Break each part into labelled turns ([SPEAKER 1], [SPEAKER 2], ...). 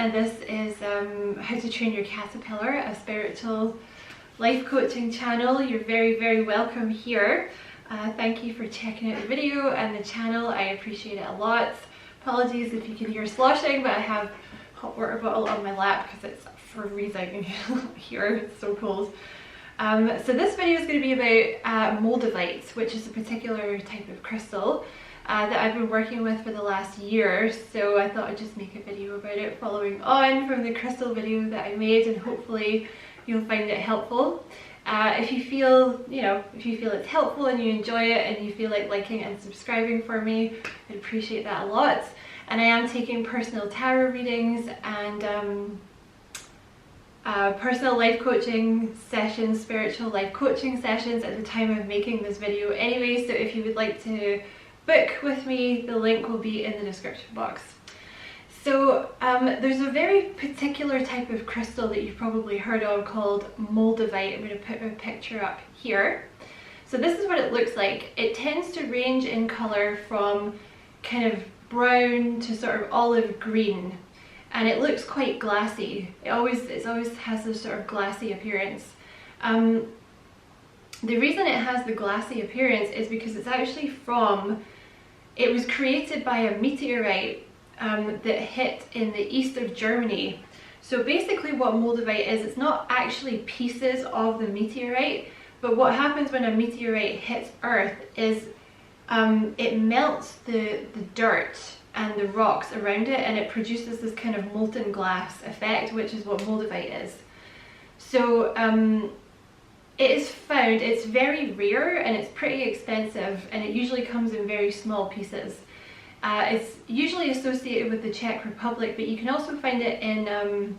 [SPEAKER 1] and this is How to Train Your Caterpillar, a spiritual life coaching channel. You're very, very welcome here. Thank you for checking out the video and the channel. I appreciate it a lot. Apologies if you can hear sloshing, but I have a hot water bottle on my lap because it's freezing here. It's so cold. So this video is going to be about Moldavite, which is a particular type of crystal that I've been working with for the last year. So I thought I'd just make a video about it following on from the crystal video that I made, and hopefully you'll find it helpful. If you feel it's helpful and you enjoy it and you feel like liking and subscribing for me, I'd appreciate that a lot. And I am taking personal tarot readings and personal life coaching sessions, spiritual life coaching sessions at the time of making this video anyway, so if you would like to book with me, the link will be in the description box. So there's a very particular type of crystal that you've probably heard of called Moldavite. I'm going to put a picture up here. So this is what it looks like. It tends to range in colour from kind of brown to sort of olive green, and it looks quite glassy. It always has this sort of glassy appearance. The reason it has the glassy appearance is because it's actually it was created by a meteorite that hit in the east of Germany. So basically what Moldavite is, it's not actually pieces of the meteorite, but what happens when a meteorite hits Earth is it melts the dirt and the rocks around it, and it produces this kind of molten glass effect, which is what Moldavite is. So it is found, it's very rare and it's pretty expensive, and it usually comes in very small pieces. It's usually associated with the Czech Republic, but you can also find it in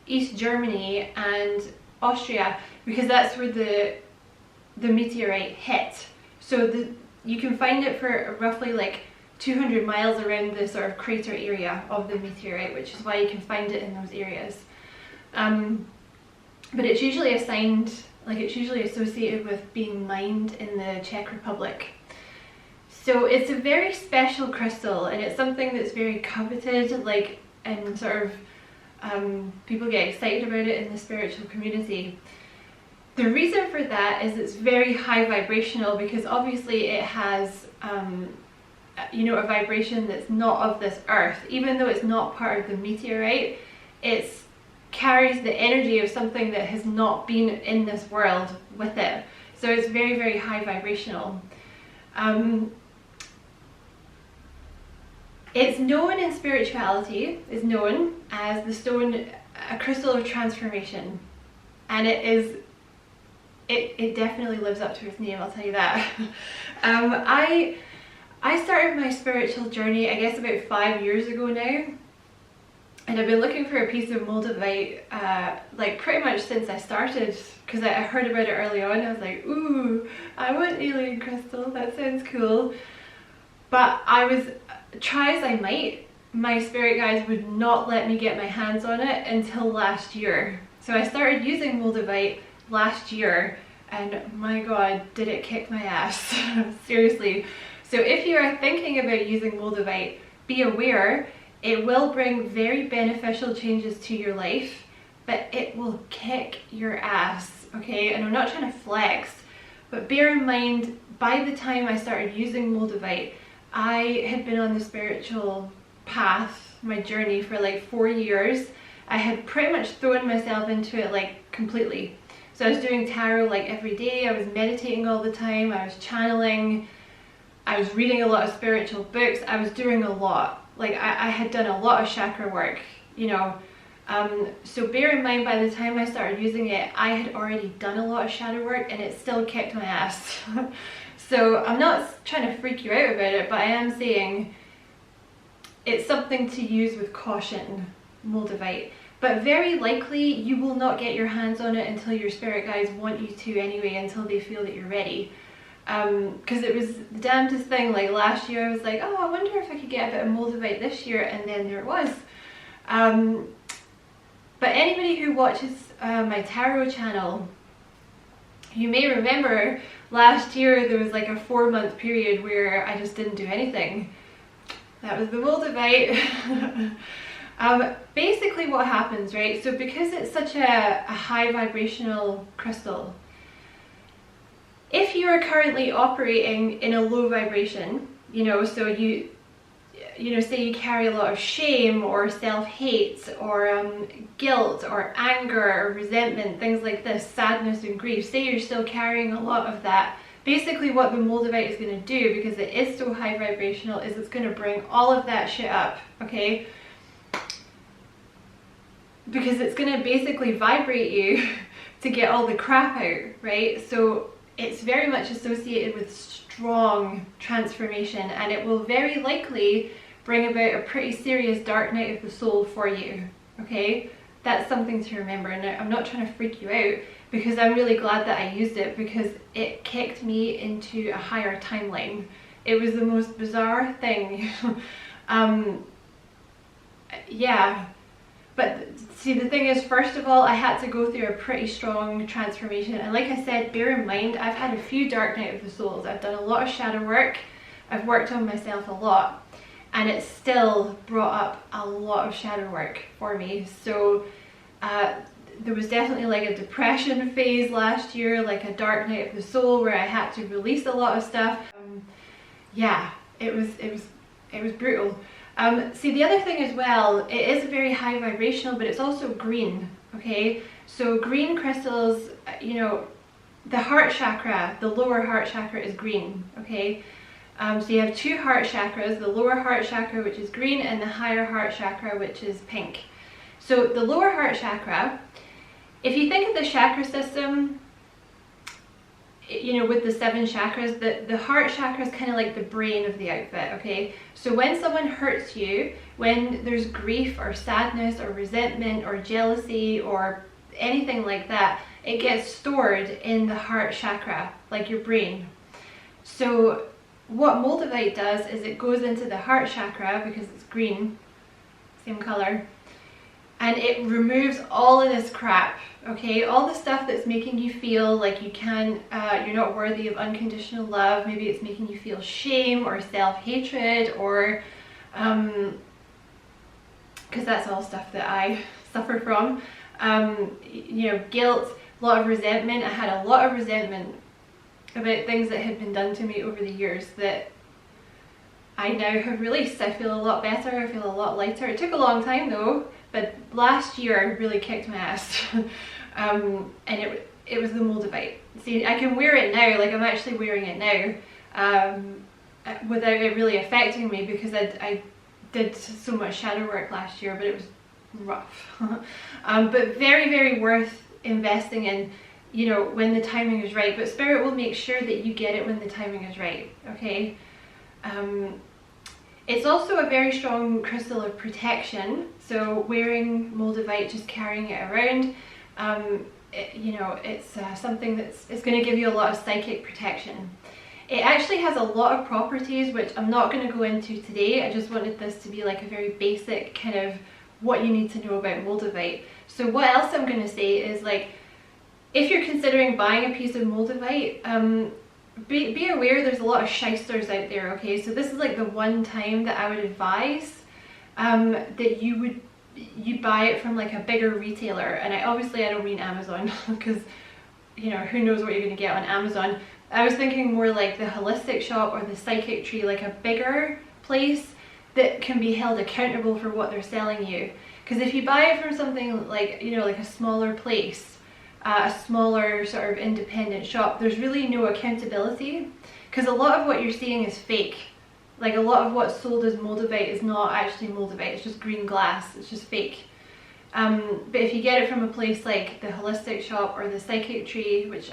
[SPEAKER 1] East Germany and Austria, because that's where the meteorite hit. So you can find it for roughly like 200 miles around the sort of crater area of the meteorite, which is why you can find it in those areas. But it's usually it's usually associated with being mined in the Czech Republic. So it's a very special crystal, and it's something that's very coveted, and sort of people get excited about it in the spiritual community. The reason for that is it's very high vibrational, because obviously it has a vibration that's not of this earth. Even though it's not part of the meteorite, it carries the energy of something that has not been in this world with it. So it's very, very high vibrational. It's known in spirituality, is known as the stone, a crystal of transformation, and it definitely lives up to its name, I'll tell you that. I started my spiritual journey, I guess, about 5 years ago now, and I've been looking for a piece of Moldavite pretty much since I started, because I heard about it early on. I was like, ooh, I want alien crystal, that sounds cool. But try as I might, my spirit guides would not let me get my hands on it until last year. So I started using Moldavite last year, and my god, did it kick my ass. Seriously. So if you are thinking about using Moldavite, be aware it will bring very beneficial changes to your life, but it will kick your ass, okay? And I'm not trying to flex, but bear in mind, by the time I started using Moldavite, I had been on the spiritual path, my journey, for like 4 years. I had pretty much thrown myself into it completely. So I was doing tarot every day, I was meditating all the time, I was channeling, I was reading a lot of spiritual books, I was doing a lot. I had done a lot of chakra work, so bear in mind, by the time I started using it, I had already done a lot of shadow work, and it still kicked my ass. So I'm not trying to freak you out about it, but I am saying it's something to use with caution, Moldavite. But very likely you will not get your hands on it until your spirit guides want you to anyway, until they feel that you're ready. Because it was the damnedest thing. Last year I was like, oh, I wonder if I could get a bit of Moldavite this year, and then there it was. But anybody who watches my tarot channel, you may remember last year there was a 4-month period where I just didn't do anything. That was the Moldavite. Basically what happens, right, so because it's such a high vibrational crystal, if you are currently operating in a low vibration, you know, so you know, say you carry a lot of shame or self-hate or guilt or anger or resentment, things like this, sadness and grief, say you're still carrying a lot of that, basically what the Moldavite is going to do, because it is so high vibrational, is it's going to bring all of that shit up, okay? Because it's going to basically vibrate you to get all the crap out, right? So it's very much associated with strong transformation, and it will very likely bring about a pretty serious dark night of the soul for you, okay? That's something to remember. Now, I'm not trying to freak you out, because I'm really glad that I used it, because it kicked me into a higher timeline. It was the most bizarre thing. Yeah. But see, the thing is, first of all, I had to go through a pretty strong transformation. And like I said, bear in mind, I've had a few dark night of the souls. I've done a lot of shadow work. I've worked on myself a lot. And it still brought up a lot of shadow work for me. So there was definitely like a depression phase last year, like a dark night of the soul where I had to release a lot of stuff. Yeah, it was brutal. See, the other thing as well, it is very high vibrational, but it's also green, okay? So green crystals, you know, the heart chakra, the lower heart chakra is green, okay? So you have two heart chakras, the lower heart chakra, which is green, and the higher heart chakra, which is pink. So the lower heart chakra, if you think of the chakra system, you know, with the 7 chakras, the heart chakra is kind of like the brain of the outfit, okay? So when someone hurts you, when there's grief or sadness or resentment or jealousy or anything like that, it gets stored in the heart chakra, like your brain. So what Moldavite does is it goes into the heart chakra, because it's green, same color, and it removes all of this crap, okay? All the stuff that's making you feel like you can't, you're not worthy of unconditional love. Maybe it's making you feel shame or self-hatred, or, because that's all stuff that I suffer from. You know, guilt, a lot of resentment. I had a lot of resentment about things that had been done to me over the years that I now have released. I feel a lot better, I feel a lot lighter. It took a long time though, but last year really kicked my ass. And it was the Moldavite. See, I can wear it now, like I'm actually wearing it now, without it really affecting me, because I did so much shadow work last year, but it was rough. But very, very worth investing in, you know, when the timing is right. But Spirit will make sure that you get it when the timing is right, okay? It's also a very strong crystal of protection, so wearing Moldavite, just carrying it around, you know, it's something it's going to give you a lot of psychic protection. It actually has a lot of properties which I'm not going to go into today. I just wanted this to be like a very basic kind of what you need to know about Moldavite. So what else I'm going to say is, like, if you're considering buying a piece of Moldavite, be aware there's a lot of shysters out there, okay? So this is like the one time that I would advise that you buy it from like a bigger retailer. And obviously I don't mean Amazon, because, you know, who knows what you're going to get on Amazon. I was thinking more like the holistic shop or the psychic tree, like a bigger place that can be held accountable for what they're selling you. Because if you buy it from something like, you know, like a smaller place, a smaller sort of independent shop, there's really no accountability, because a lot of what you're seeing is fake. Like a lot of what's sold as Moldavite is not actually Moldavite, it's just green glass, it's just fake. But if you get it from a place like the holistic shop or the psychic tree, which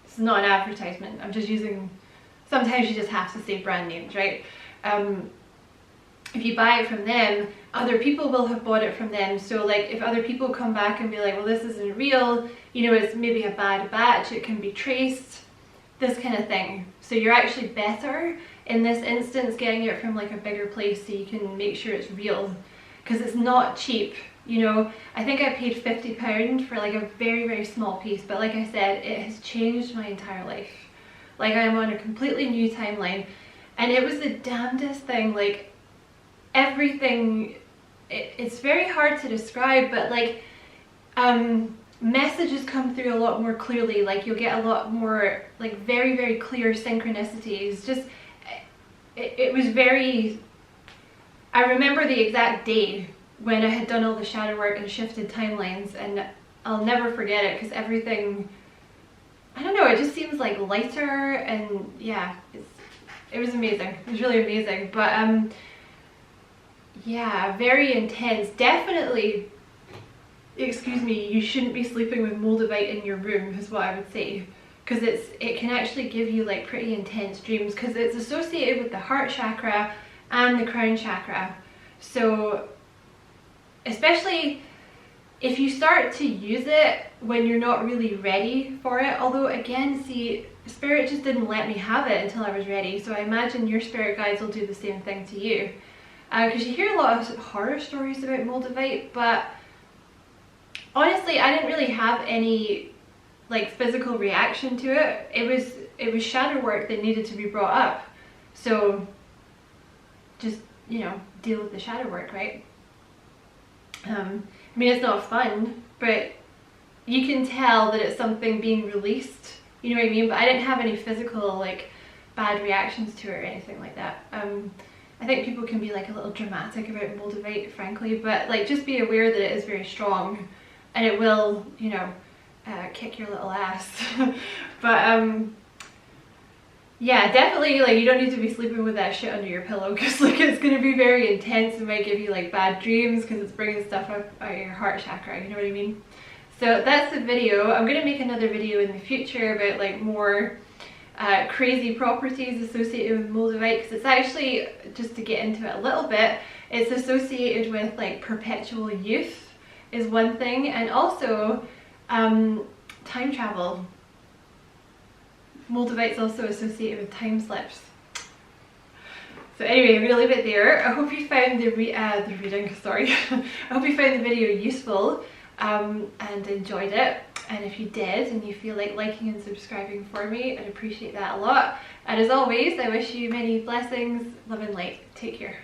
[SPEAKER 1] it's not an advertisement, I'm just using, sometimes you just have to say brand names, right? If you buy it from them, other people will have bought it from them. So like if other people come back and be like, well, this isn't real, you know, it's maybe a bad batch, it can be traced, this kind of thing. So you're actually better in this instance getting it from like a bigger place, so you can make sure it's real, because it's not cheap. You know, I think I paid £50 for like a very, very small piece, but like I said, it has changed my entire life. Like I'm on a completely new timeline, and it was the damnedest thing. Like everything it's very hard to describe, but like messages come through a lot more clearly. Like you'll get a lot more like very, very clear synchronicities. Just it was very, I remember the exact day when I had done all the shadow work and shifted timelines, and I'll never forget it because everything, I don't know, it just seems like lighter, and yeah, it was amazing. It was really amazing. But yeah, very intense. Definitely, excuse me, you shouldn't be sleeping with Moldavite in your room is what I would say, because it can actually give you like pretty intense dreams, because it's associated with the heart chakra and the crown chakra. So especially if you start to use it when you're not really ready for it, although again, see, Spirit just didn't let me have it until I was ready, so I imagine your spirit guides will do the same thing to you. Because you hear a lot of horror stories about Moldavite, but honestly, I didn't really have any like physical reaction to it. It was shadow work that needed to be brought up. So just, you know, deal with the shadow work, right? I mean, it's not fun, but you can tell that it's something being released, you know what I mean? But I didn't have any physical like bad reactions to it or anything like that. I think people can be like a little dramatic about Moldavite, frankly, but like just be aware that it is very strong and it will, you know, kick your little ass. But yeah, definitely, like, you don't need to be sleeping with that shit under your pillow, because like it's going to be very intense and might give you like bad dreams because it's bringing stuff up out of your heart chakra, you know what I mean? So that's the video. I'm going to make another video in the future about like more crazy properties associated with Moldavite, because it's actually, just to get into it a little bit, it's associated with like perpetual youth is one thing, and also time travel. Moldavite's also associated with time slips. So anyway, I'm going to leave it there. I hope you found the reading, sorry. I hope you found the video useful and enjoyed it. And if you did and you feel like liking and subscribing for me, I'd appreciate that a lot. And as always, I wish you many blessings, love and light. Take care.